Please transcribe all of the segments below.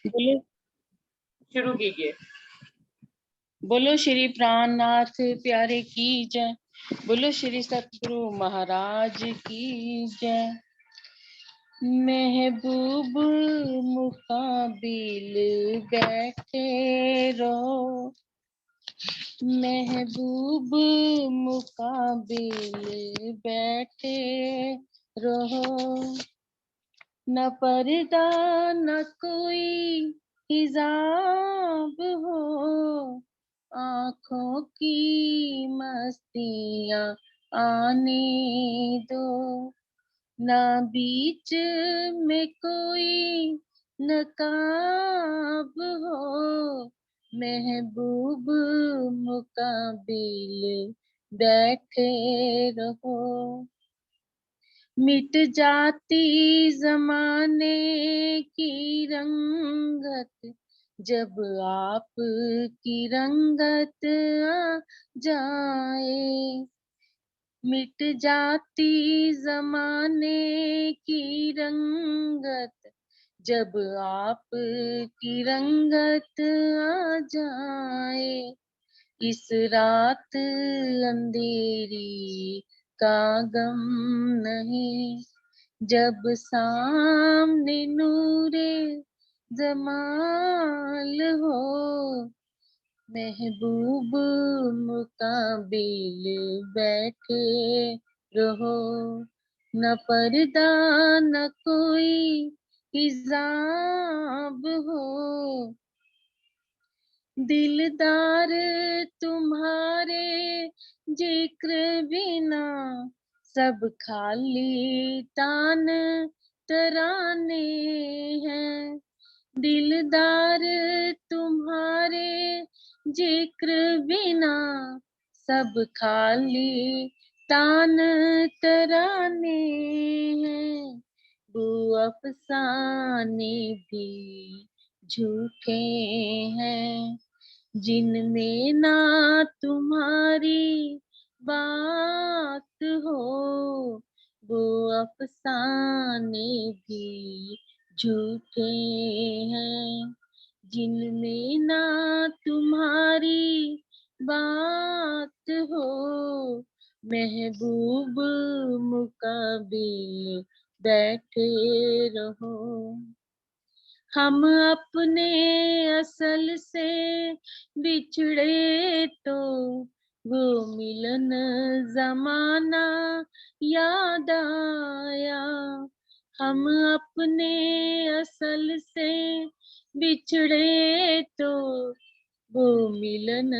बोलो, शुरू कीजिए। बोलो श्री प्राणनाथ प्यारे की जय। बोलो श्री सतगुरु महाराज की जय। महबूब मुकाबिल बैठे रहो, महबूब मुकाबिल बैठे रहो। न पर्दा न कोई हिजाब हो, आँखों की मस्तियाँ आने दो। ना बीच में कोई नकाब हो, महबूब मुकाबिल बैठे रहो। मिट जाती जमाने की रंगत, जब आप की रंगत आ जाए। मिट जाती जमाने की रंगत, जब आप की रंगत आ जाए। इस रात अंधेरी का गम नहीं, जब सामने नूरे जमाल हो, महबूब मुकाबिल बैठे रहो। न पर्दा न कोई हिजाब हो, दिलदार तुम्हारे जिक्र बिना सब खाली तान तराने हैं। दिलदार तुम्हारे जिक्र बिना सब खाली तान तराने हैं। वो अफसाने भी झूठे हैं, जिनमें ना तुम्हारी बात हो। वो अफसाने भी झूठे हैं, जिनमें ना तुम्हारी बात हो। महबूब मुकाबिल बैठे रहो। हम अपने असल से बिछड़े तो वो मिलन जमाना याद आया। हम अपने असल से बिछड़े तो वो मिलन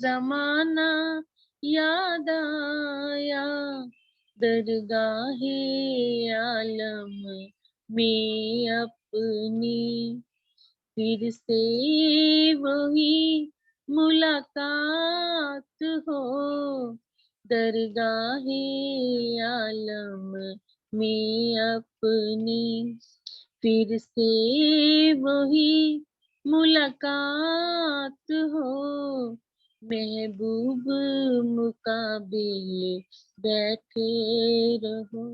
जमाना याद आया। दरगाहे आलम में अपनी फिर से वही मुलाकात हो। दरगाहे आलम में अपनी फिर से वही मुलाकात हो। महबूब मुकाबिल बैठे रहो।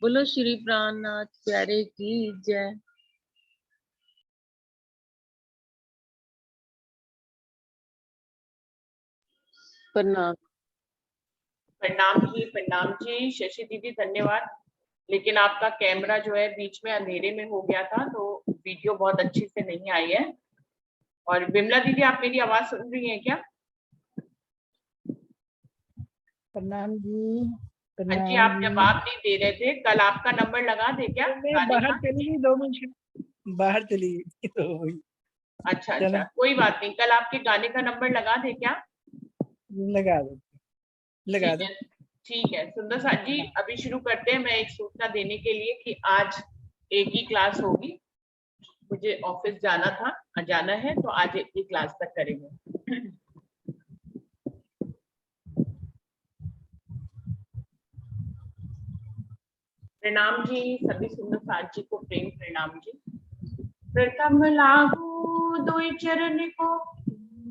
बोलो श्री प्राणनाथ प्यारे की जय। प्रणाम। प्रणाम जी शशि दीदी, धन्यवाद। लेकिन आपका कैमरा जो है बीच में अंधेरे में हो गया था, तो वीडियो बहुत अच्छी से नहीं आई है। और विमला दीदी, आप मेरी आवाज सुन रही हैं क्या? प्रणाम जी। हाँ जी, आप जवाब नहीं दे रहे थे। कल आपका नंबर लगा दे क्या? बाहर चली गई 2 मिनट, बाहर चली गई तो। अच्छा, कोई बात नहीं। कल आपके गाने का नंबर लगा दे क्या? लगा दो, लगा दो। ठीक है सुंदर साथ जी, अभी शुरू करते हैं। मैं एक सूचना देने के लिए कि आज एक ही क्लास होगी। मुझे ऑफिस जाना है, तो आज एक ही क्लास तक करेंगे। प्रणाम जी सभी सुंदर साथ जी को, प्रेम प्रणाम जी। प्रथम लागू दुई चरण को,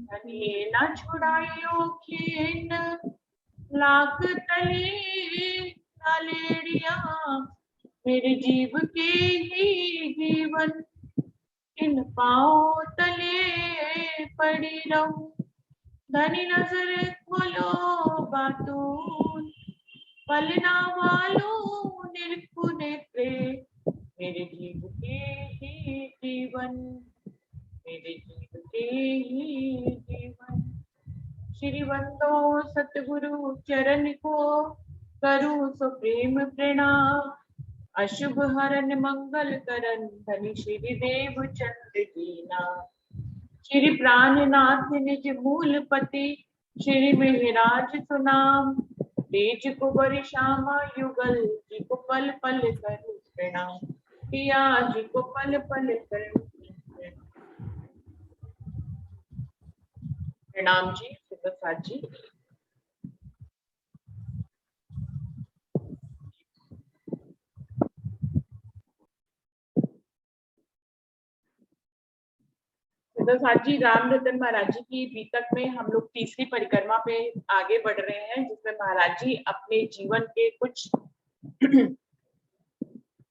धनी न छुड़ाइयो खीन। लाग तले नालेड़िया, मेरे जीव के ही जीवन इन पाँव तले पड़ी रहूं। धनी नजर खोलो बातून, पलना वालों निरखु नेत्रे। मेरे जीव के ही जीवन, मेरे जीव के ही जीवन। श्री वंदो सतगुरु चरण को, करूं सो प्रेम प्रणाम। अशुभ हरन मंगल करन, धनी श्री देव चंद्र की नाम। श्री प्राणनाथ निज मूल पति, श्री मेहराज सुनाम। तेज कुबर श्यामा युगल, जी को पल पल करूं प्रणाम। पिया जी को पल पल करूं प्रणाम। जी सुप्रसाद जी। सुप्रसाद जी, राम रतन महाराज जी की बीतक में हम लोग तीसरी परिक्रमा पे आगे बढ़ रहे हैं, जिसमें महाराज जी अपने जीवन के कुछ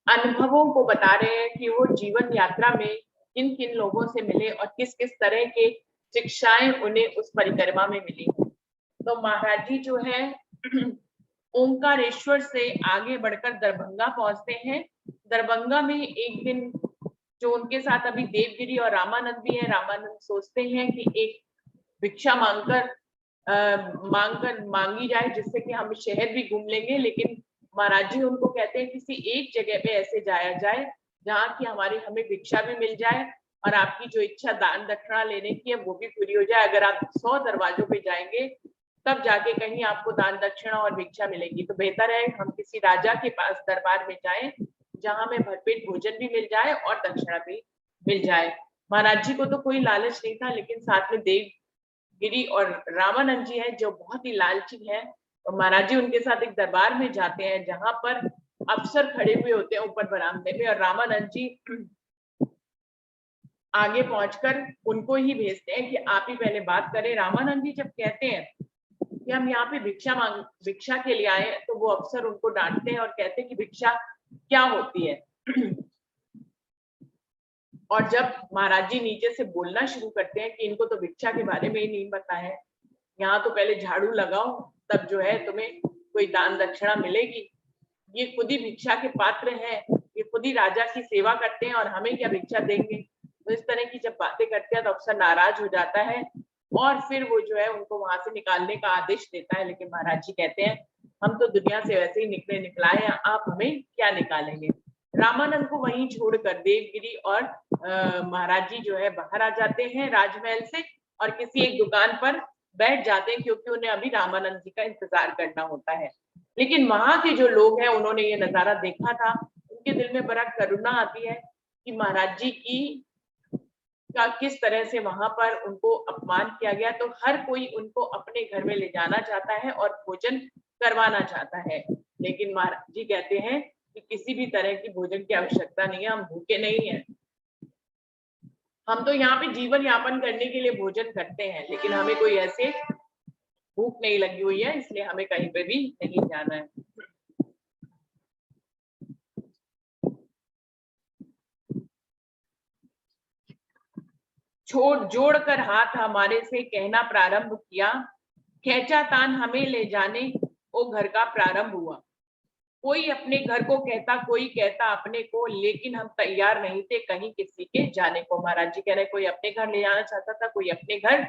अनुभवों को बता रहे हैं कि वो जीवन यात्रा में किन किन लोगों से मिले और किस किस तरह के शिक्षाएं उन्हें उस परिक्रमा में मिली। तो महाराज जी जो है ओंकारेश्वर से आगे बढ़कर दरभंगा पहुंचते हैं। दरभंगा में एक दिन जो उनके साथ अभी देवगिरी और रामानंद भी है, रामानंद सोचते हैं कि एक भिक्षा मांगी जाए जिससे कि हम शहर भी घूम लेंगे, लेकिन महाराज जी उनको कहते हैं किसी एक जगह पे ऐसे जाया जाए जहाँ की हमें भिक्षा भी मिल जाए और आपकी जो इच्छा दान दक्षिणा लेने की है वो भी पूरी हो जाए। अगर आप 100 दरवाजों पे जाएंगे तब जाके कहीं आपको दान दक्षिणा और भिक्षा मिलेगी, तो बेहतर है हम किसी राजा के पास दरबार में जाएं जहां में भरपेट भोजन भी मिल जाए और दक्षिणा भी मिल जाए। महाराज जी को तो कोई लालच नहीं था, लेकिन साथ में देवगिरी और रामानंद जी हैं जो बहुत ही लालची हैं। तो महाराज जी उनके साथ एक दरबार में जाते हैं जहां पर अफसर खड़े हुए होते हैं ऊपर बरामदे में, और रामानंद जी आगे पहुंचकर उनको ही भेजते हैं कि आप ही पहले बात करें। रामानंद जी जब कहते हैं कि हम यहाँ पे भिक्षा के लिए आए, तो वो अफसर उनको डांटते हैं और कहते हैं कि भिक्षा क्या होती है। और जब महाराज जी नीचे से बोलना शुरू करते हैं कि इनको तो भिक्षा के बारे में ही नहीं पता है, यहाँ तो पहले झाड़ू लगाओ तब जो है तुम्हें कोई दान दक्षिणा मिलेगी, ये खुद ही भिक्षा के पात्र हैं, ये खुद ही राजा की सेवा करते हैं और हमें क्या भिक्षा देंगे। तो इस तरह की जब बातें करते हैं तो अफसर नाराज हो जाता है और फिर वो जो है उनको वहां से निकालने का आदेश देता है। लेकिन महाराज जी कहते हैं हम तो दुनिया से वैसे ही निकलाए हैं, आप हमें क्या निकालेंगे। रामानंद को वहीं छोड़कर देवगिरी और महाराज जी जो है बाहर आ जाते हैं राजमहल से और किसी एक दुकान पर बैठ जाते हैं, क्योंकि उन्हें अभी रामानंद जी का इंतजार करना होता है। लेकिन वहां के जो लोग हैं उन्होंने ये नजारा देखा था, उनके दिल में बड़ा करुणा आती है कि महाराज जी की का किस तरह से वहां पर उनको अपमान किया गया। तो हर कोई उनको अपने घर में ले जाना चाहता है और भोजन करवाना चाहता है, लेकिन महाराज जी कहते हैं कि किसी भी तरह की भोजन की आवश्यकता नहीं है, हम भूखे नहीं हैं, हम तो यहाँ पे जीवन यापन करने के लिए भोजन करते हैं, लेकिन हमें कोई ऐसे भूख नहीं लगी हुई है, इसलिए हमें कहीं पे भी नहीं जाना है। जोड़कर हाथ हमारे से कहना प्रारंभ किया, खेचा तान हमें ले जाने वो घर का प्रारंभ हुआ। कोई अपने घर को कहता, कोई कहता अपने को, लेकिन हम तैयार नहीं थे कहीं किसी के जाने को। महाराज जी कह रहे कोई अपने घर ले जाना चाहता था, कोई अपने घर,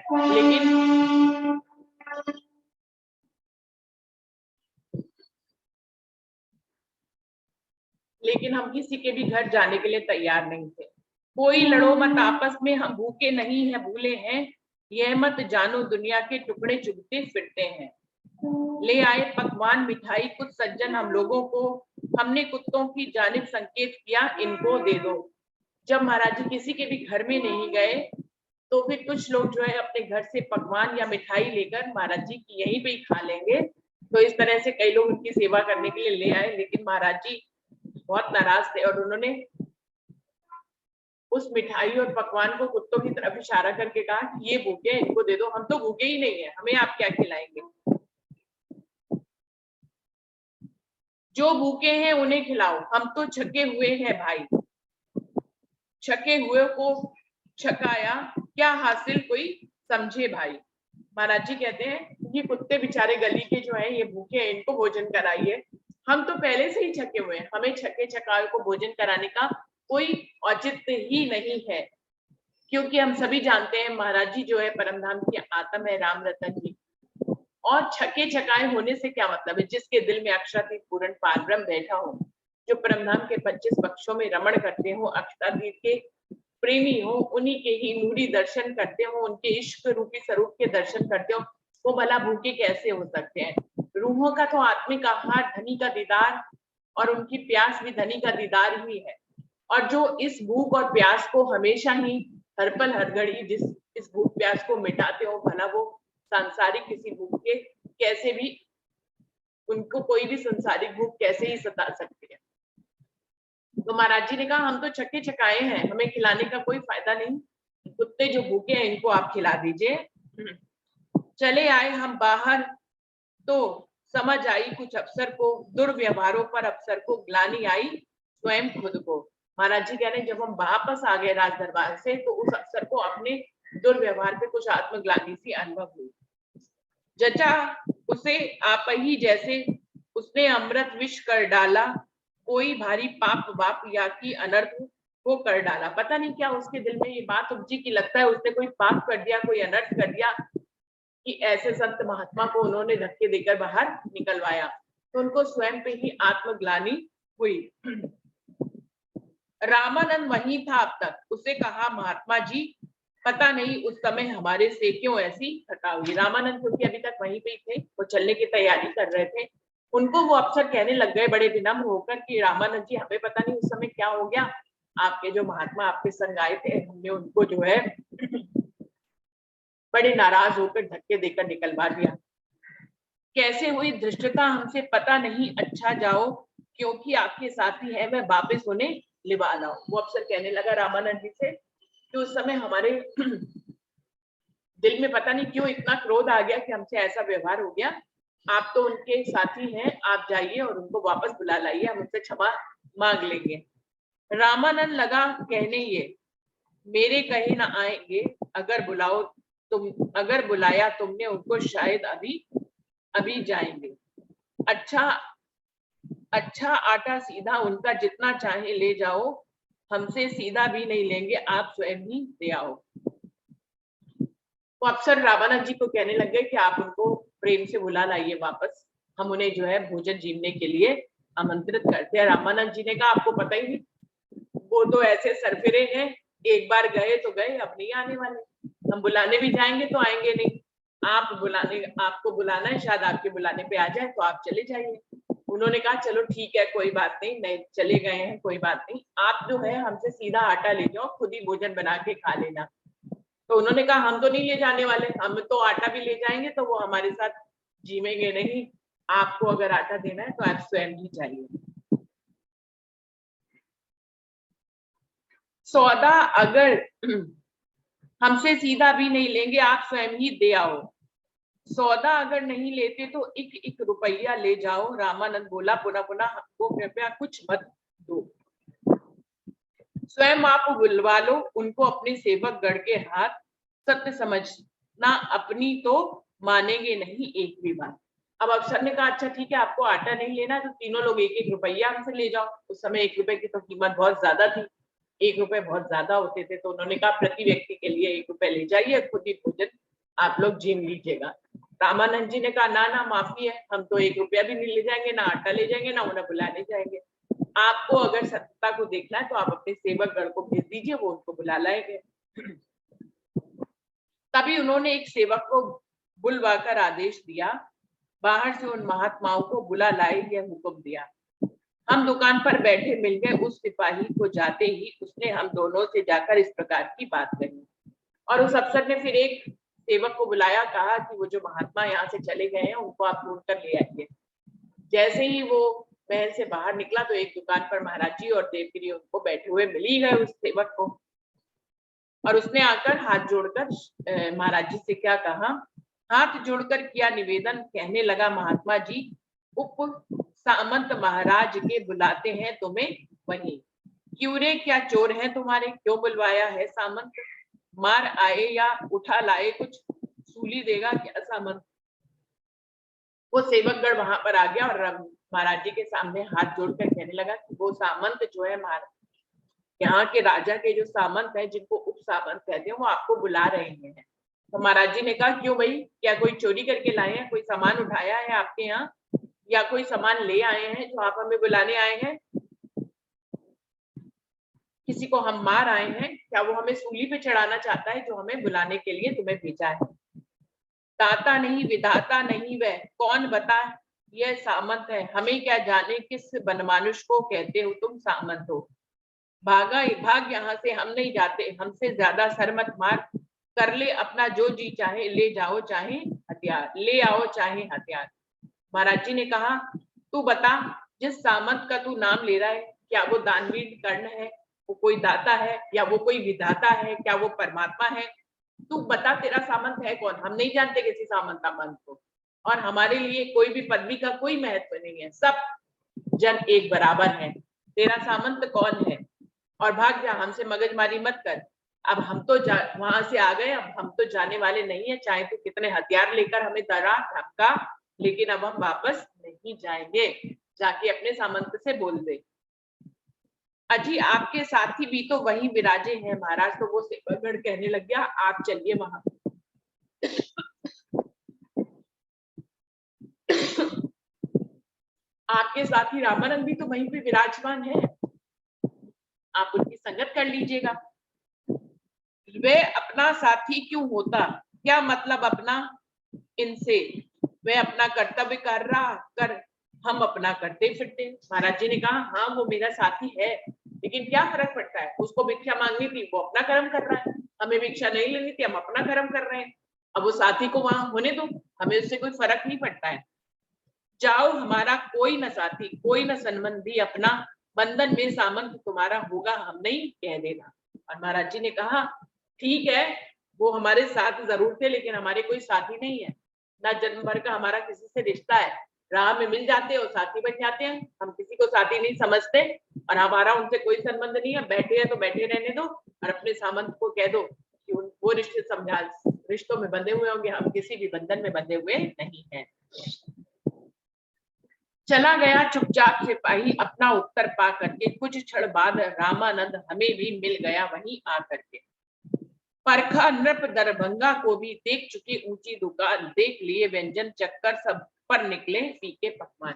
लेकिन हम किसी के भी घर जाने के लिए तैयार नहीं थे। कोई लड़ो मत आपस में, हम भूखे नहीं है भूले हैं, यह मत जानो दुनिया के टुकड़े चुगते फिरते हैं। ले आए पकवान मिठाई कुछ सज्जन हम लोगों को, हमने कुत्तों की जानिब संकेत किया इनको दे दो। जब महाराज जी किसी के भी घर में नहीं गए तो फिर कुछ लोग जो है अपने घर से पकवान या मिठाई लेकर महाराज जी की यहीं पे ही खा लेंगे। तो इस तरह से कई लोग उनकी सेवा करने के लिए ले आए, लेकिन महाराज जी बहुत नाराज थे और उन्होंने उस मिठाई और पकवान को कुत्तों की तरफ इशारा करके कहा कि ये भूखे हैं, इनको दे दो, हम तो भूखे ही नहीं है, हमें आप क्या खिलाएंगे। जो भूखे हैं उन्हें खिलाओ, हम तो छके हुए हैं भाई। छके हुए को छकाया क्या हासिल कोई समझे भाई। महाराज जी कहते हैं ये कुत्ते बेचारे गली के जो है ये भूखे हैं, इनको भोजन कराइए। हम तो पहले से ही छके हुए हैं, हमें छके छकाए को भोजन कराने का कोई औचित्य ही नहीं है, क्योंकि हम सभी जानते हैं महाराज जी जो है परमधाम की आत्मा है, राम रतन जी। और छके छकाए होने से क्या मतलब है, जिसके दिल में अक्षरातीत पूर्ण पारब्रह्म बैठा हो, जो परमधाम के 25 पक्षों में रमण करते हो, अक्षरातीत के प्रेमी हो, उन्हीं के ही नूरी दर्शन करते हो, उनके इश्क रूपी स्वरूप के दर्शन करते हो, वो भला भूखे कैसे हो सकते हैं। रूहों का तो आत्मिक आहार धनी का दीदार, और उनकी प्यास भी धनी का दीदार ही है। और जो इस भूख और प्यास को हमेशा ही हर पल हर घड़ी जिस इस भूख प्यास को मिटाते हो, भला वो सांसारिक किसी भूख के कैसे भी, उनको कोई भी संसारिक भूख कैसे ही सता सकती है। तो महाराज जी ने कहा हम तो छक्के छकाए हैं, हमें खिलाने का कोई फायदा नहीं, कुत्ते जो भूखे हैं इनको आप खिला दीजिए। चले आए हम बाहर तो समझ आई कुछ अफसर को, दुर्व्यवहारों पर अफसर को ग्लानि आई स्वयं खुद को। महाराज जी कह रहे हैं जब हम वापस आ गए राज दरबार से तो उस अफसर को अपने दुर्व्यवहार पे कुछ आत्मग्लानि सी अनुभव हुई। जचा उसे आप ही जैसे उसने अमृत विष कर डाला, कोई भारी पाप बाप या की अनर्थ को कर डाला। पता नहीं क्या उसके दिल में ये बात उपजी कि लगता है उसने कोई पाप कर दिया, कोई अनर्थ कर दिया, कि ऐसे संत महात्मा को उन्होंने धक्के देकर बाहर निकलवाया। तो उनको स्वयं पे ही आत्मग्लानि हुई। रामानंद वहीं था अब तक, उसे कहा महात्मा जी पता नहीं उस समय हमारे से क्यों ऐसी थका हुई। रामानंद क्योंकि अभी तक वहीं पे ही थे, वो चलने की तैयारी कर रहे थे। उनको वो अफसर कहने लग गए बड़े विनम्र होकर कि रामानंद जी हमें पता नहीं उस समय क्या हो गया, आपके जो महात्मा आपके संग आए थे हमने उनको जो है बड़े नाराज होकर धक्के देकर निकलवा दिया। कैसे हुई धृष्टता हमसे पता नहीं, अच्छा जाओ क्योंकि आपके साथी है मैं वापस उन्हें लिवा लाओ। वो अफसर कहने लगा रामानंद जी से कि उस समय हमारे दिल में पता नहीं क्यों इतना क्रोध आ गया कि हमसे ऐसा व्यवहार हो गया, आप तो उनके साथी हैं, आप जाइए और उनको वापस बुला लाइए, हम उनसे क्षमा मांग लेंगे। रामानंद लगा कहने ये मेरे कहे ना आएंगे, अगर बुलाओ तुम, अगर बुलाया तुमने उनको शायद अभी जाएंगे। अच्छा आटा सीधा उनका जितना चाहे ले जाओ, हमसे सीधा भी नहीं लेंगे, आप स्वयं ही दे आओ। तो अफसर रामानंद जी को कहने लग गए कि आप उनको प्रेम से बुला लाइए वापस, हम उन्हें जो है भोजन जीवने के लिए आमंत्रित करते हैं। रामानंद जी ने कहा आपको पता ही नहीं, वो तो ऐसे सरफिरे हैं, एक बार गए तो गए, अब नहीं आने वाले, हम बुलाने भी जाएंगे तो आएंगे नहीं, आपको बुलाना है, शायद आपके बुलाने पे आ जाए तो आप चले जाइए। उन्होंने कहा चलो ठीक है कोई बात नहीं चले गए हैं कोई बात नहीं, आप जो है हमसे सीधा आटा ले जाओ, खुद ही भोजन बना के खा लेना। तो उन्होंने कहा हम तो नहीं ले जाने वाले, हम तो आटा भी ले जाएंगे तो वो हमारे साथ जीवेंगे नहीं, आपको अगर आटा देना है तो आप स्वयं ही चाहिए। सौदा अगर हमसे सीधा भी नहीं लेंगे, आप स्वयं ही दे आओ। सौदा अगर नहीं लेते तो एक रुपया ले जाओ। रामानंद बोला पुनः पुनः हमको कृपया कुछ मत दो, स्वयं आप बुलवा लो उनको अपने सेवक गढ़ के हाथ, सत्य समझना अपनी तो मानेंगे नहीं एक भी बात। अब अफसर ने कहा अच्छा ठीक है आपको आटा नहीं लेना तो तीनों लोग एक रुपया हमसे ले जाओ। उस समय 1 रुपए की तो कीमत बहुत ज्यादा थी, 1 रुपए बहुत ज्यादा होते थे, तो उन्होंने कहा प्रति व्यक्ति के लिए 1 रुपए ले जाइए, खुद ही भोजन आप लोग जीव लीजिएगा। रामानंद जी ने कहा ना माफी है, हम तो 1 रुपया भी नहीं ले जाएंगे, ना आटा ले जाएंगे, ना उन्हें बुलाने जाएंगे। आपको अगर सत्यता को देखना है तो आप अपने सेवक गण को भेज दीजिए, वो उनको बुला लाएंगे। तभी उन्होंने एक सेवक को बुलवाकर आदेश दिया, बाहर से उन महात्माओं को बुला लाए, यह हुक्म दिया। हम दुकान पर बैठे मिल गए, उस सिपाही को जाते ही उसने हम दोनों से जाकर इस प्रकार की बात कही। और उस अफसर ने फिर एक सेवक को बुलाया, कहा कि वो जो महात्मा यहाँ से चले गए हैं उनको आप ढूंढ कर ले आइए। जैसे ही वो महल से बाहर निकला तो एक दुकान पर महाराज जी और देवगिरी उनको बैठे हुए मिल ही गए उस सेवक को, और उसने आकर हाथ जोड़कर महाराज जी से क्या कहा, हाथ जोड़कर किया निवेदन, कहने लगा महात्मा जी उप सामंत महाराज के बुलाते हैं तुम्हें वहीं। क्यों रे क्या चोर हैं तुम्हारे, क्यों बुलवाया है सामंत, मार आए या उठा लाए कुछ, सूली देगा क्या सामंत। वो सेवकगढ़ वहां पर आ गया और महाराज जी के सामने हाथ जोड़कर कहने लगा कि वो सामंत जो है यहाँ के राजा के जो सामंत है, जिनको उप सामंत कहते हैं, वो आपको बुला रहे हैं। तो महाराज जी ने कहा क्यों भाई, क्या कोई चोरी करके लाए हैं, कोई सामान उठाया है आपके यहाँ, या कोई सामान ले आए हैं जो आप हमें बुलाने आए हैं, किसी को हम मार आए हैं, क्या वो हमें सूली पे चढ़ाना चाहता है जो हमें बुलाने के लिए तुम्हें भेजा है। दाता नहीं विधाता नहीं वह, कौन बता यह सामंत है, हमें क्या जाने किस बनमानुष को कहते हो तुम सामंत हो। भाग यहाँ से, हम नहीं जाते, हमसे ज्यादा सर मत मार, कर ले अपना जो जी चाहे, ले जाओ चाहे हथियार, ले आओ चाहे हथियार। महाराज जी ने कहा तू बता, जिस सामंत का तू नाम ले रहा है, क्या वो दानवीर कर्ण है, वो कोई दाता है, या वो कोई विधाता है, क्या वो परमात्मा है, तू बता तेरा सामंत है कौन। हम नहीं जानते किसी सामंत को, और हमारे लिए कोई भी पदवी का कोई महत्व नहीं है, सब जन एक बराबर है। तेरा सामंत कौन है, और भाग जा, हमसे मगजमारी मत कर। अब हम तो वहां से आ गए, अब हम तो जाने वाले नहीं है, चाहे तू कितने हथियार लेकर हमें डरा धमका, लेकिन अब हम वापस नहीं जाएंगे, जाके अपने सामंत से बोल दे। अजी आपके साथी भी तो वहीं विराजे हैं महाराज। तो वो सेवकगढ़ कहने लग गया आप चलिए वहां। आपके साथी रामानंद भी तो वहीं पे विराजमान है, आप उनकी संगत कर लीजिएगा। वे अपना साथी क्यों होता, क्या मतलब अपना इनसे, वे अपना कर्तव्य कर हम अपना करते फिरते। महाराज जी ने कहा हाँ वो मेरा साथी है, लेकिन क्या फर्क पड़ता है, उसको भिक्षा मांगनी थी वो अपना कर्म कर रहा है, हमें भिक्षा नहीं लेनी थी हम अपना कर्म कर रहे हैं। अब वो साथी को वहां होने दो, हमें उससे कोई फर्क नहीं पड़ता है। जाओ हमारा कोई न साथी कोई न संबंधी, अपना बंधन में सामंत तुम्हारा होगा हम नहीं, कह देना। और महाराज जी ने कहा ठीक है, वो हमारे साथ जरूर थे, लेकिन हमारे कोई साथी नहीं है, ना जन्म भर का हमारा किसी से रिश्ता है, राह में मिल जाते और साथी बन जाते हैं, हम किसी को साथी नहीं समझते, और हमारा उनसे कोई संबंध नहीं है। बैठे हैं तो बैठे रहने दो, और अपने सामंत को कह दो कि वो रिश्ते समझा, रिश्तों में बंधे हुए होंगे, हम किसी भी बंधन में बंधे हुए नहीं हैं। चला गया चुपचाप सिपाही अपना उत्तर पा करके, कुछ क्षण बाद रामानंद हमें भी मिल गया वहीं आकर के। परखा नृप दरभंगा को भी देख चुकी ऊंची दुकान, देख लिए व्यंजन चक्कर, सब पर निकले फीके पकवान।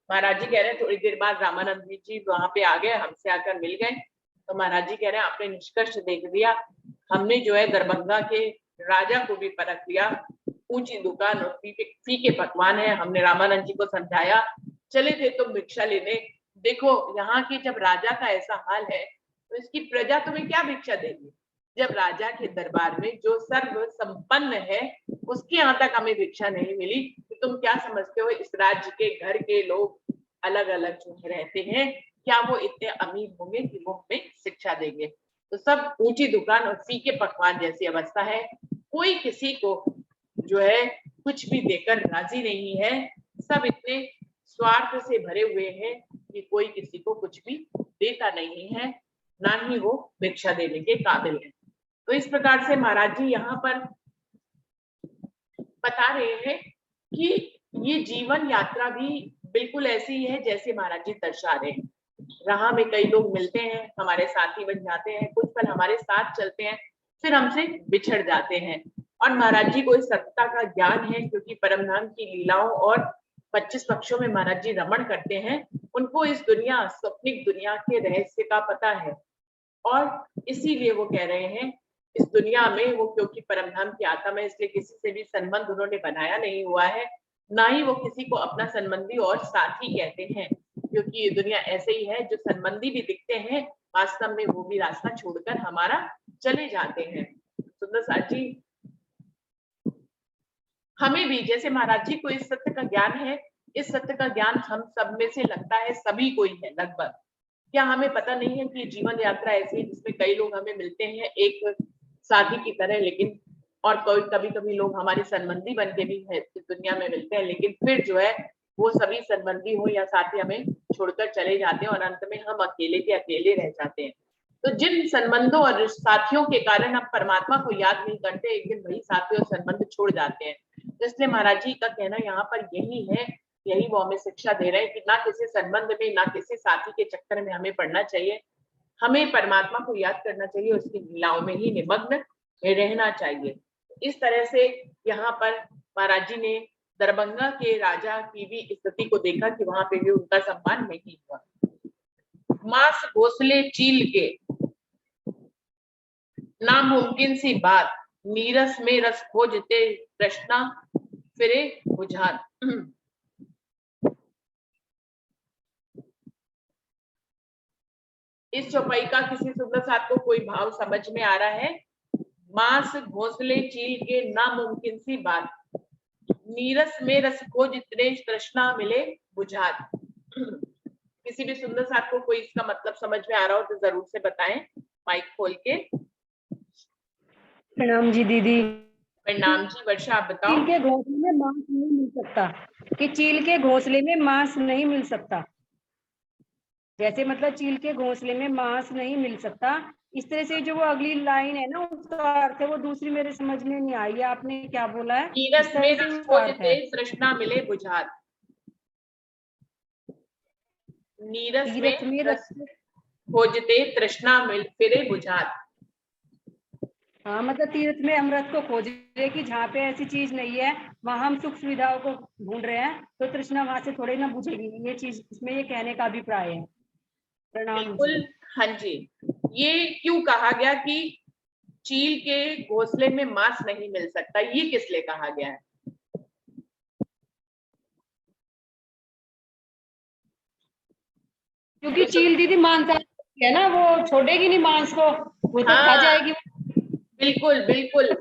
महाराज जी कह रहे हैं थोड़ी देर बाद रामानंद जी वहां पे आ गए, हमसे आकर मिल गए। तो महाराज जी कह रहे हैं आपने निष्कर्ष देख लिया, हमने जो है दरभंगा के राजा को भी परख लिया, ऊंची दुकान और फीके पकवान है। हमने रामानंद जी को समझाया, चले थे तुम भिक्षा लेने, देखो यहाँ की जब राजा का ऐसा हाल है तो इसकी प्रजा तुम्हें क्या भिक्षा देगी। जब राजा के दरबार में जो सर्व संपन्न है उसके यहाँ तक हमें भिक्षा नहीं मिली, तो तुम क्या समझते हो इस राज्य के घर के लोग अलग अलग जो रहते हैं, क्या वो इतने अमीर होंगे कि वो हमें शिक्षा देंगे। तो सब ऊंची दुकान और फीके पकवान जैसी अवस्था है, कोई किसी को जो है कुछ भी देकर राजी नहीं है, सब इतने स्वार्थ से भरे हुए हैं कि कोई किसी को कुछ भी देता नहीं है, ना ही वो भिक्षा देने के काबिल है। तो इस प्रकार से महाराज जी यहाँ पर बता रहे हैं कि ये जीवन यात्रा भी बिल्कुल ऐसी है जैसे महाराज जी दर्शा रहे हैं। राह में कई लोग मिलते हैं, हमारे साथी बन जाते हैं, कुछ पल हमारे साथ चलते हैं, फिर हमसे बिछड़ जाते हैं। और महाराज जी को इस सत्ता का ज्ञान है, क्योंकि परमधाम की लीलाओं और 25 पक्षों में महाराज जी रमण करते हैं, उनको इस दुनिया स्वप्निक दुनिया के रहस्य का पता है। और इसीलिए वो कह रहे हैं इस दुनिया में वो क्योंकि परमधाम की आत्मा है, इसलिए किसी से भी संबंध उन्होंने बनाया नहीं हुआ है, ना ही वो किसी को अपना संबंधी और साथी कहते हैं, क्योंकि ये दुनिया ऐसे ही है, जो संबंधी भी दिखते हैं वास्तव में वो भी रास्ता छोड़कर हमारा चले जाते हैं। सुंदर साथ जी हमें भी जैसे महाराज जी को इस सत्य का ज्ञान है, इस सत्य का ज्ञान हम सब में से लगता है सभी को ही है लगभग। क्या हमें पता नहीं है कि जीवन यात्रा ऐसी है जिसमें कई लोग हमें मिलते हैं एक साथी की तरह, लेकिन और कभी कभी लोग हमारे संबंधी बन के भी है इस दुनिया में मिलते हैं, लेकिन फिर जो है वो सभी संबंधी हो या साथी हमें छोड़कर चले जाते हैं और अंत में हम अकेले के अकेले रह जाते हैं। तो जिन संबंधों और साथियों के कारण हम परमात्मा को याद नहीं करते, एक दिन वही साथी और संबंध छोड़ जाते हैं। तो इसलिए महाराज जी का कहना यहाँ पर यही है, यही वो हमें शिक्षा दे रहे हैं कि ना किसी संबंध में, ना किसी साथी के चक्कर में हमें पड़ना चाहिए। हमें परमात्मा को याद करना चाहिए, उसकी लीलाओं में ही निमग्न रहना चाहिए। इस तरह से यहाँ पर महाराज जी ने दरभंगा के राजा की भी स्थिति को देखा कि वहां पे भी उनका सम्मान नहीं हुआ। मांस घोंसले चील के, नामुमकिन सी बात, नीरस में रस खोजते तृष्णा फिरे बुझान। इस चौपाई का किसी सुंदर साथ को कोई भाव समझ में आ रहा है? मांस घोंसले चील के, नामुमकिन सी बात, नीरस में रस खोजते तृष्णा मिले बुझान। किसी भी सुंदर साथ को कोई इसका मतलब समझ में आ रहा हो तो जरूर से बताएं, माइक खोल के। प्रणाम जी दीदी। प्रणाम जी। वर्षा आप बताओ। चील के घोंसले में मांस नहीं मिल सकता, कि चील के घोंसले में मांस नहीं मिल सकता। जैसे मतलब चील के घोंसले में मांस नहीं मिल सकता, इस तरह से जो वो अगली लाइन है ना, उसका अर्थ है वो दूसरी मेरे समझ में नहीं आई। आपने क्या बोला है? नीरस में रस खोजते तृष्णा मिले बुझान। नीरस में रस खोजते तृष्णा मिल फिरे बुझान। हाँ, मतलब तीर्थ में हम रस को खोज रहे कि जहाँ पे ऐसी चीज नहीं है वहां हम सुख सुविधाओं को ढूंढ रहे हैं, तो तृष्णा वहां से थोड़ी ना बुझेगी। ये चीज इसमें ये कहने का अभिप्राय है। प्रणाम। बिल्कुल, हाँ जी। ये क्यों कहा गया कि चील के घोंसले में मांस नहीं मिल सकता, ये किस लिए कहा गया है? क्योंकि चील दीदी मांसाहारी है ना, वो छोड़ेगी नहीं मांस को, वो तो खा जाएगी। बिल्कुल बिल्कुल।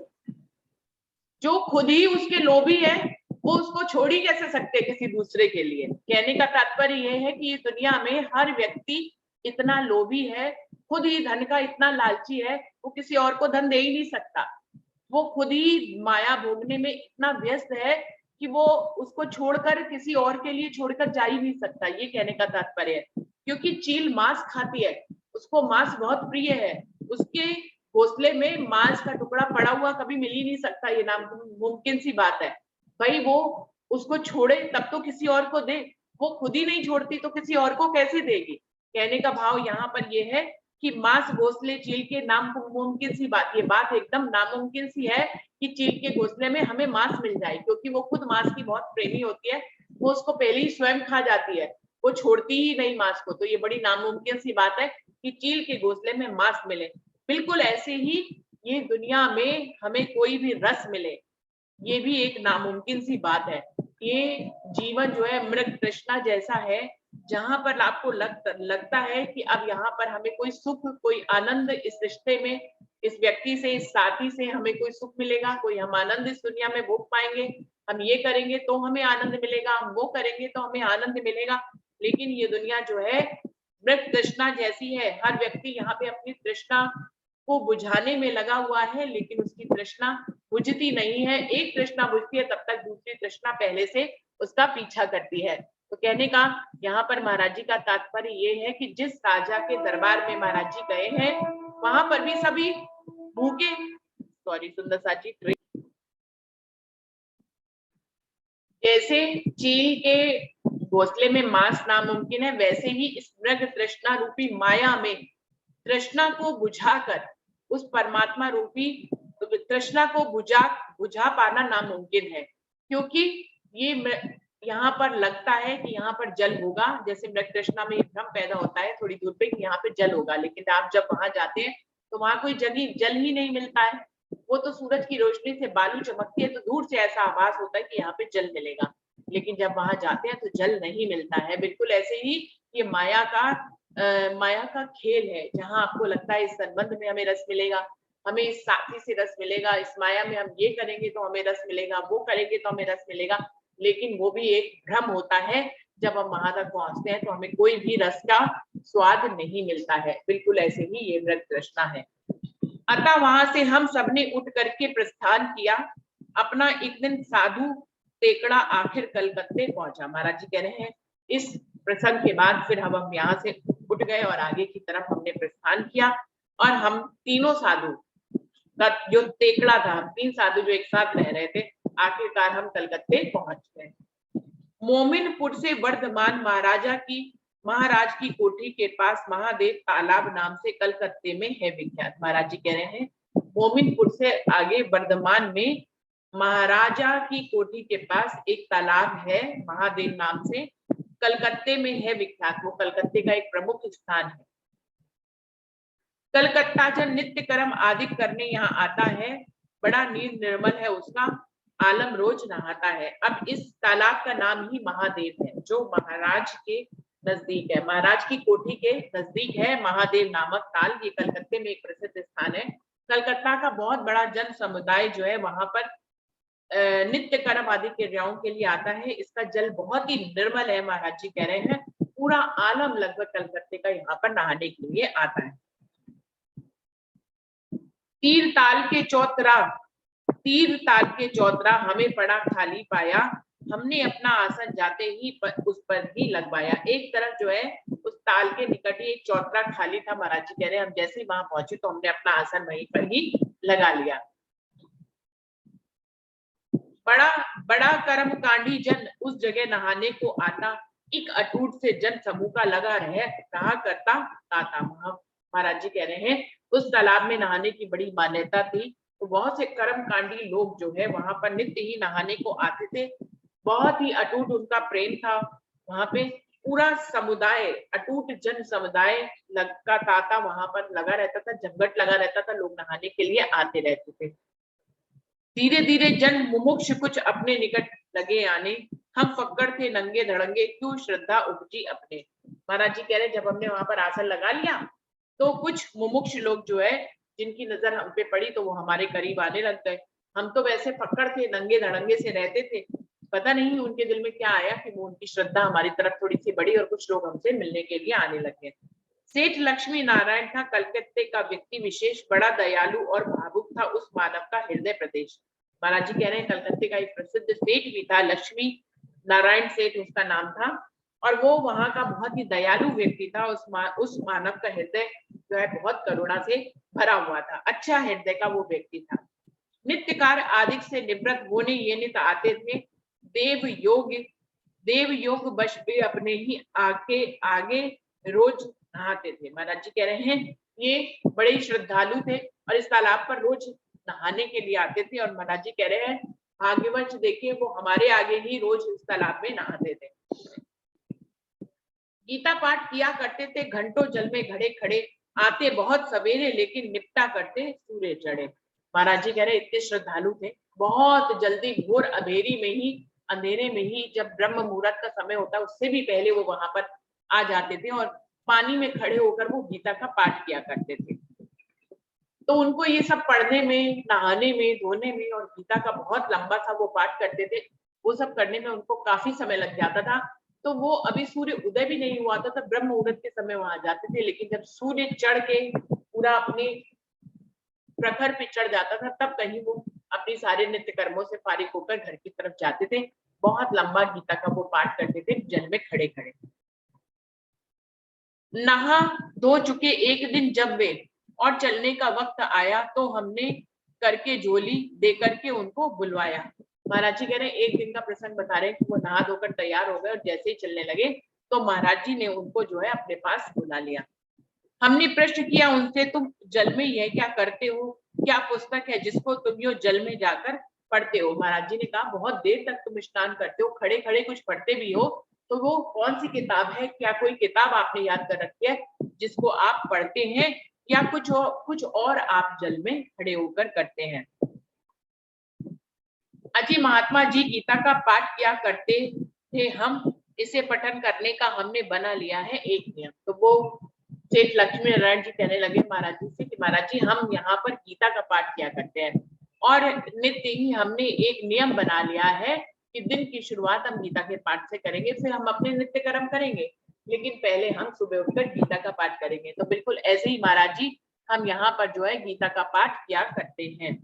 जो खुद ही उसके लोभी है वो उसको छोड़ ही कैसे सकते किसी दूसरे के लिए। कहने का तात्पर्य यह है कि इस दुनिया में हर व्यक्ति इतना लोभी है, खुद ही धन का इतना लालची है, वो किसी और को धन दे ही नहीं सकता। वो खुद ही माया भोगने में इतना व्यस्त है कि वो उसको छोड़कर किसी और के लिए छोड़कर जा ही नहीं सकता। ये कहने का तात्पर्य है। क्योंकि चील मांस खाती है, उसको मांस बहुत प्रिय है, उसके घोंसले में मांस का टुकड़ा पड़ा हुआ कभी मिल ही नहीं सकता। ये नामुमकिन सी बात है। भाई वो उसको छोड़े तब तो किसी और को दे, वो खुद ही नहीं छोड़ती तो किसी और को कैसे देगी। कहने का भाव यहाँ पर ये है कि मांस घोंसले चील के, नामुमकिन सी बात, ये बात एकदम नामुमकिन सी है कि चील के घोंसले में हमें मांस मिल जाए, क्योंकि वो खुद मांस की बहुत प्रेमी होती है, वो उसको पहले ही स्वयं खा जाती है, वो छोड़ती ही नहीं मांस को। तो ये बड़ी नामुमकिन सी बात है कि चील के घोंसले में मांस मिले। बिल्कुल ऐसे ही ये दुनिया में हमें कोई भी रस मिले, ये भी एक नामुमकिन सी बात है। ये जीवन जो है मृग तृष्णा जैसा है, जहां पर आपको लगता है कि अब यहाँ पर हमें कोई सुख, कोई आनंद इस रिश्ते में, इस व्यक्ति से, इस साथी से हमें कोई सुख मिलेगा, कोई हम आनंद इस दुनिया में भोग पाएंगे, हम ये करेंगे तो हमें आनंद मिलेगा, हम वो करेंगे तो हमें आनंद मिलेगा। लेकिन ये दुनिया जो है मृग तृष्णा जैसी है। हर व्यक्ति यहाँ पे अपनी तृष्णा को बुझाने में लगा हुआ है, लेकिन उसकी तृष्णा बुझती नहीं है। एक तृष्णा बुझती है तब तक दूसरी तृष्णा पहले से उसका पीछा करती है। तो कहने का यहाँ पर महाराज जी का तात्पर्य ये है कि जिस राजा के दरबार में महाराज जी गए हैं वहां पर भी सभी भूखे, सुंदर साची, जैसे चील के घोंसले में मांस नामुमकिन है, वैसे ही इस मृग तृष्णा रूपी माया में तृष्णा को बुझाकर उस परमात्मा रूपी तृष्णा को बुझा पाना नामुमकिन है। क्योंकि ये यहाँ पर लगता है कि यहाँ पर जल होगा, जैसे मृग तृष्णा में भ्रम पैदा होता है थोड़ी दूर पे कि यहाँ पे जल होगा, लेकिन आप जब वहां जाते हैं तो वहां कोई जल ही नहीं मिलता है। वो तो सूरज की रोशनी से बालू चमकती है तो दूर से ऐसा आभास होता है कि यहाँ पे जल मिलेगा, लेकिन जब वहां जाते हैं तो जल नहीं मिलता है। बिल्कुल ऐसे ही ये माया का खेल है, जहां आपको लगता है इस संबंध में हमें रस मिलेगा, हमें इस साथी से रस मिलेगा, इस माया में हम ये करेंगे तो हमें रस मिलेगा, वो करेंगे तो हमें रस मिलेगा, लेकिन वो भी एक भ्रम होता है। जब हम वहां तक पहुंचते हैं तो हमें कोई भी रस का स्वाद नहीं मिलता है। बिल्कुल ऐसे ही ये मृग तृष्णा है। अतः वहां से हम सबने उठ करके प्रस्थान किया। अपना एक दिन साधु तेकड़ा आखिर कलकत्ते पहुंचा। महाराज जी कह रहे हैं इस प्रसंग के बाद फिर हम यहाँ से उठ गए और आगे की तरफ हमने प्रस्थान किया और हम तीनों साधु का जो तेकड़ा था, हम 3 साधु जो एक साथ रह रहे थे, आखिरकार हम कलकत्ते पहुंच गए। मोमिनपुर से वर्धमान महाराज की कोठी के पास महादेव तालाब नाम से कलकत्ते में है विख्यात। महाराज जी कह रहे हैं मोमिनपुर से आगे वर्धमान में महाराजा की कोठी के पास एक तालाब है महादेव नाम से, कलकत्ते में है विख्यात। वो कलकत्ते का एक प्रमुख स्थान है। कलकत्ता जन नित्य कर्म आदि करने यहाँ आता है, बड़ा नीर निर्मल है उसका, आलम रोज नहाता है। अब इस तालाब का नाम ही महादेव है, जो महाराज के नजदीक है, महाराज की कोठी के नजदीक है महादेव नामक ताल। ये कलकत्ते में एक प्रसिद्ध स्थान है। कलकत्ता का बहुत बड़ा जन समुदाय जो है वहां पर नित्य कर्म आदि क्रियाओं के लिए आता है। इसका जल बहुत ही निर्मल है। महाराज जी कह रहे हैं पूरा आलम लगभग कलकत्ते का यहाँ पर नहाने के लिए आता है। तीर ताल के चौतरा हमें पड़ा खाली पाया, हमने अपना आसन जाते ही उस पर ही लगवाया। एक तरफ जो है उस ताल के निकट ही एक चौतरा खाली था। महाराज जी कह रहे हैं हम जैसे ही वहां पहुंचे तो हमने अपना आसन वहीं पर ही लगा लिया। बड़ा कर्म कांडी जन उस जगह नहाने को आता, एक अटूट से जन समूह का लगा रहा करता आता। महाराज जी कह रहे हैं उस तालाब में नहाने की बड़ी मान्यता थी, तो बहुत से कर्म कांडी लोग जो है वहां पर नित्य ही नहाने को आते थे। बहुत ही अटूट उनका प्रेम था। वहां पे पूरा समुदाय, अटूट जन समुदाय का ताता वहां पर लगा रहता था, जमघट लगा रहता था, लोग नहाने के लिए आते रहते थे। धीरे धीरे जन मुमुक्ष कुछ अपने निकट लगे आने, हम फक्कड़ थे नंगे धड़ंगे, क्यों श्रद्धा उपजी अपने। महाराज जी कह रहे जब हमने वहां पर आसन लगा लिया तो कुछ मुमुक्ष लोग जो है जिनकी नजर हम पे पड़ी तो वो हमारे करीब आने लग गए। हम तो वैसे फक्कड़ थे, नंगे धड़ंगे से रहते थे, पता नहीं उनके दिल में क्या आया कि वो उनकी श्रद्धा हमारी तरफ थोड़ी सी बढ़ी और कुछ लोग हमसे मिलने के लिए आने लगे। सेठ लक्ष्मी नारायण था कलकत्ते का व्यक्ति विशेष, बड़ा दयालु और भावुक था उस मानव का हृदय प्रदेश। महाराज जी कह रहे हैं कलकत्ते का एक प्रसिद्ध सेठ भी था, लक्ष्मी नारायण सेठ उसका नाम था, और वो वहां का बहुत ही दयालु व्यक्ति था। उस मानव का हृदय जो है बहुत करुणा से भरा हुआ था, अच्छा हृदय का वो व्यक्ति था। नित्य कार्य आदि से निवृत्त होने ये नित्य आते थे, देव योग बश पे अपने ही आगे रोज नहाते थे। महाराज जी कह रहे हैं ये बड़े श्रद्धालु थे और इस तालाब पर रोज नहाने के लिए आते थे। और महाराज जी कह रहे हैं भाग्यवंश देखिए वो हमारे आगे ही रोज इस तालाब में नहाते थे। गीता पाठ किया करते थे, घंटों जल में घड़े खड़े, आते बहुत सवेरे लेकिन निपटा करते सूर्य चढ़े। महाराज जी कह रहे इतने श्रद्धालु थे, बहुत जल्दी घोर अंधेरे में ही जब ब्रह्म मुहूर्त का समय होता उससे भी पहले वो वहां पर आ जाते थे और पानी में खड़े होकर वो गीता का पाठ किया करते थे। तो उनको ये सब पढ़ने में, नहाने में, धोने में और गीता का बहुत लंबा सा वो पाठ करते थे, वो सब करने में उनको काफी समय लग जाता था। तो वो अभी सूर्य उदय भी नहीं हुआ था, तब ब्रह्म मुहूर्त के समय वहां जाते थे, लेकिन जब सूर्य चढ़ के पूरा अपने प्रखर पे चढ़ जाता था तब कहीं वो अपनी सारे नित्य कर्मों से फारिग होकर घर की तरफ जाते थे। बहुत लंबा गीता का वो पाठ करते थे जल में खड़े खड़े। नहा धो चुके एक दिन जब वे और चलने का वक्त आया तो हमने करके झोली दे करके उनको बुलवाया। महाराज जी कह रहे हैं एक दिन का प्रसंग बता रहे हैं कि वो नहा धोकर तैयार हो गए और जैसे ही चलने लगे तो महाराज जी ने उनको जो है अपने पास बुला लिया। हमने प्रश्न किया उनसे तुम जल में यह क्या करते हो, क्या पुस्तक है जिसको तुम यो जल में जाकर पढ़ते हो। महाराज जी ने कहा बहुत देर तक तुम स्नान करते हो, खड़े खड़े कुछ पढ़ते भी हो, तो वो कौन सी किताब है, क्या कोई किताब आपने याद कर रखी है जिसको आप पढ़ते हैं, या कुछ और आप जल में खड़े होकर करते हैं। अजी महात्मा जी गीता का पाठ किया करते थे, हम इसे पठन करने का हमने बना लिया है एक नियम। तो वो सेठ लक्ष्मी नारायण जी कहने लगे महाराज जी से कि महाराज जी हम यहाँ पर गीता का पाठ किया करते हैं और नित्य ही हमने एक नियम बना लिया है कि दिन की शुरुआत हम गीता के पाठ से करेंगे, फिर हम अपने नित्य कर्म करेंगे, लेकिन पहले हम सुबह उठकर गीता का पाठ करेंगे। तो बिल्कुल ऐसे ही महाराज जी हम यहाँ पर जो है गीता का पाठ किया करते हैं।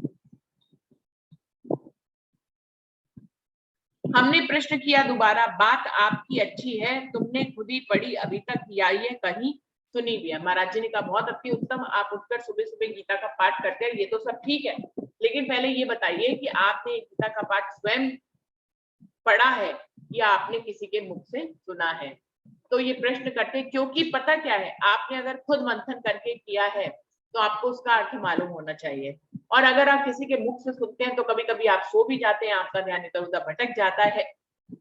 हमने प्रश्न किया दोबारा, बात आपकी अच्छी है, तुमने खुद ही पढ़ी, अभी तक या ये कहीं सुनी भी है। महाराज जी ने कहा बहुत अति उत्तम, आप उठकर सुबह सुबह गीता का पाठ करते हैं, ये तो सब ठीक है, लेकिन पहले ये बताइए कि आपने गीता का पाठ स्वयं पढ़ा है या आपने किसी के मुख से सुना है। तो ये प्रश्न करते हैं, क्योंकि पता क्या है, आपने अगर खुद मंथन करके किया है तो आपको उसका अर्थ मालूम होना चाहिए, और अगर आप किसी के मुख से सुनते हैं तो कभी कभी आप सो भी जाते हैं, आपका ध्यान इधर उधर भटक जाता है।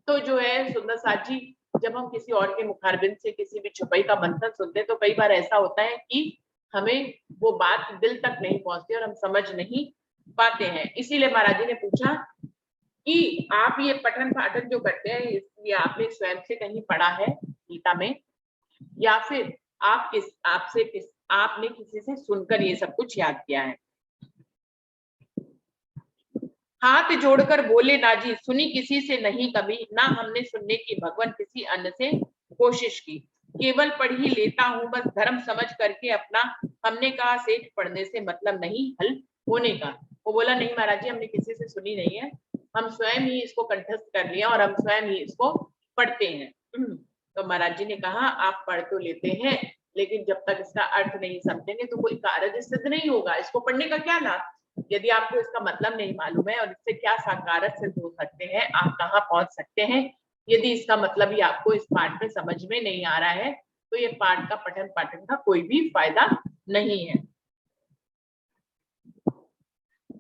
तो जो है सुंदर साथ जी, जब हम किसी और के मुखारबिंद से किसी भी छुपाई का मंथन सुनते हैं तो कई बार ऐसा होता है कि हमें वो बात दिल तक नहीं पहुंचती और हम समझ नहीं पाते हैं। इसीलिए महाराज जी ने पूछा कि आप ये पठन पाठन जो करते हैं, इसलिए आपने स्वयं से कहीं पढ़ा है गीता में, या फिर आपने किसी से सुनकर ये सब कुछ याद किया है। हाथ जोड़कर बोले नाजी, सुनी किसी से नहीं कभी, ना हमने सुनने की भगवान किसी अन्य से कोशिश की, केवल पढ़ ही लेता हूँ बस धर्म समझ करके अपना। हमने कहा सेठ पढ़ने से मतलब नहीं हल होने का। वो बोला नहीं महाराज जी, हमने किसी से सुनी नहीं है, हम स्वयं ही इसको कंठस्थ कर लिया और हम स्वयं ही इसको पढ़ते हैं। तो महाराज जी ने कहा आप पढ़ तो लेते हैं, लेकिन जब तक इसका अर्थ नहीं समझेंगे तो कोई कार्य सिद्ध नहीं होगा। इसको पढ़ने का क्या लाभ, यदि आपको इसका मतलब नहीं मालूम है और इससे क्या साकार सिद्ध हो सकते हैं, आप कहाँ पहुंच सकते हैं, यदि इसका मतलब ही आपको इस पाठ में समझ में नहीं आ रहा है, तो ये पाठ का पठन पाठन का कोई भी फायदा नहीं है।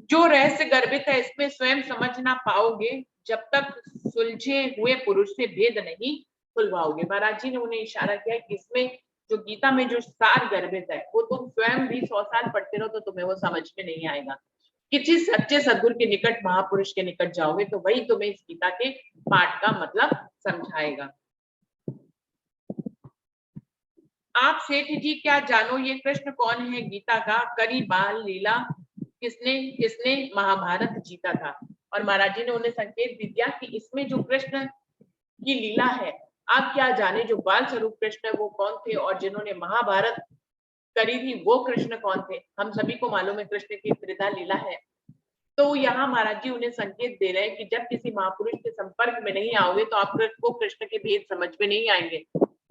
जो रहस्य गर्भित है इसमें स्वयं समझ ना पाओगे, जब तक सुलझे हुए पुरुष से भेद नहीं खुलवाओगे। महाराज जी ने उन्हें इशारा किया कि इसमें जो गीता में जो सार गर्भित है वो तुम स्वयं भी 100 साल पढ़ते रहो तो तुम्हें वो समझ में नहीं आएगा। किसी सच्चे सदगुरु के निकट, महापुरुष के निकट जाओगे तो वही तुम्हें इस गीता के पाठ का मतलब समझाएगा। आप सेठ जी क्या जानो ये कृष्ण कौन है गीता का, करी बाल लीला किसने किसने महाभारत जीता था। और महाराज जी ने उन्हें संकेत भी दिया कि इसमें जो कृष्ण की लीला है, आप क्या जाने जो बाल स्वरूप कृष्ण है वो कौन थे, और जिन्होंने महाभारत करी थी वो कृष्ण कौन थे। हम सभी को मालूम है कृष्ण की त्रिधा लीला है। तो यहाँ महाराज जी उन्हें संकेत दे रहे हैं कि जब किसी महापुरुष के संपर्क में नहीं आओगे तो आपको कृष्ण के भेद समझ में नहीं आएंगे।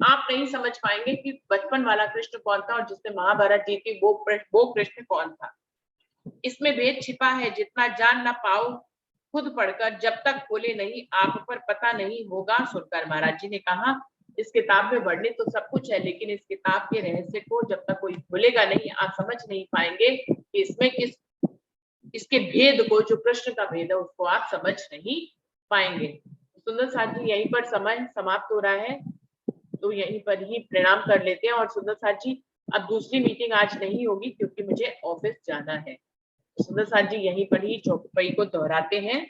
आप नहीं समझ पाएंगे कि बचपन वाला कृष्ण कौन था और जिसने महाभारत जीती वो कृष्ण कौन था। इसमें भेद छिपा है, जितना जान ना पाओ खुद पढ़कर, जब तक खोले नहीं आप पर पता नहीं होगा सुनकर। महाराज जी ने कहा इस किताब में वर्णित तो सब कुछ है, लेकिन इस किताब के रहस्य को जब तक कोई खोलेगा नहीं आप समझ नहीं पाएंगे कि इसमें इसके भेद को, जो कृष्ण का भेद है उसको आप समझ नहीं पाएंगे। सुंदर साथ जी यहीं पर समय समाप्त हो रहा है, तो यहीं पर ही प्रणाम कर लेते हैं। और सुंदर साथ जी अब दूसरी मीटिंग आज नहीं होगी क्योंकि मुझे ऑफिस जाना है। सुंदर साथ जी यहीं पर ही चौपाई को दोहराते हैं।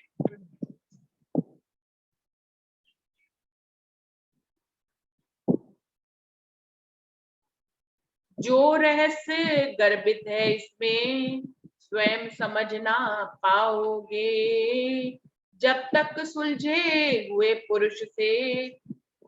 जो रहस्य गर्भित है इसमें स्वयं समझ ना पाओगे, जब तक सुलझे हुए पुरुष से